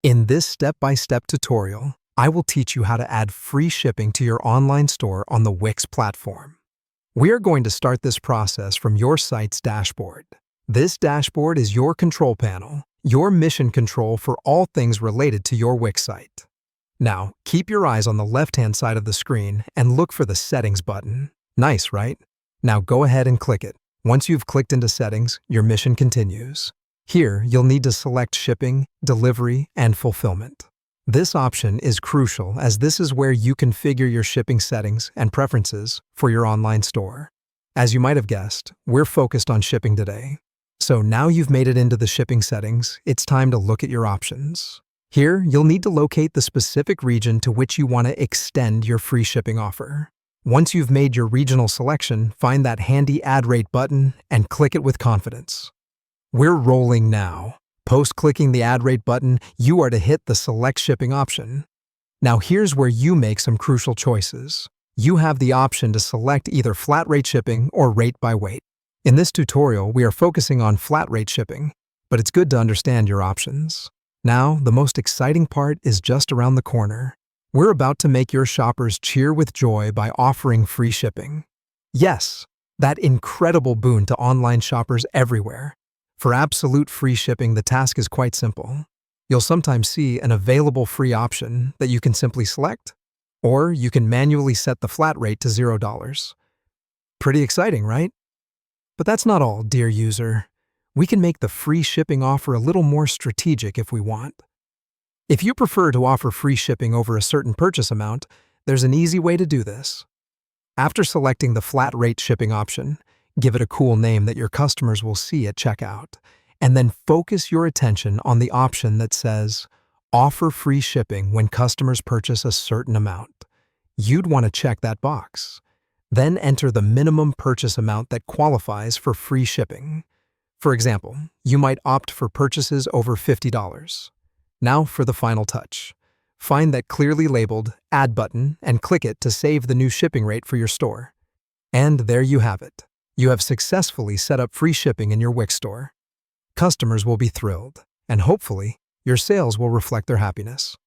In this step-by-step tutorial, I will teach you how to add free shipping to your online store on the Wix platform. We are going to start this process from your site's dashboard. This dashboard is your control panel, your mission control for all things related to your Wix site. Now, keep your eyes on the left-hand side of the screen and look for the Settings button. Nice, right? Now go ahead and click it. Once you've clicked into Settings, your mission continues. Here, you'll need to select Shipping, Delivery, and Fulfillment. This option is crucial as this is where you configure your shipping settings and preferences for your online store. As you might have guessed, we're focused on shipping today. So now you've made it into the shipping settings, it's time to look at your options. Here, you'll need to locate the specific region to which you want to extend your free shipping offer. Once you've made your regional selection, find that handy Add Rate button and click it with confidence. We're rolling now. Post-clicking the Add Rate button, you are to hit the Select Shipping option. Now here's where you make some crucial choices. You have the option to select either flat rate shipping or rate by weight. In this tutorial, we are focusing on flat rate shipping, but it's good to understand your options. Now, the most exciting part is just around the corner. We're about to make your shoppers cheer with joy by offering free shipping. Yes, that incredible boon to online shoppers everywhere. For absolute free shipping, the task is quite simple. You'll sometimes see an available free option that you can simply select, or you can manually set the flat rate to $0. Pretty exciting, right? But that's not all, dear user. We can make the free shipping offer a little more strategic if we want. If you prefer to offer free shipping over a certain purchase amount, there's an easy way to do this. After selecting the flat rate shipping option, give it a cool name that your customers will see at checkout, and then focus your attention on the option that says, Offer free shipping when customers purchase a certain amount. You'd want to check that box. Then enter the minimum purchase amount that qualifies for free shipping. For example, you might opt for purchases over $50. Now for the final touch. Find that clearly labeled Add button and click it to save the new shipping rate for your store. And there you have it. You have successfully set up free shipping in your Wix store. Customers will be thrilled, and hopefully, your sales will reflect their happiness.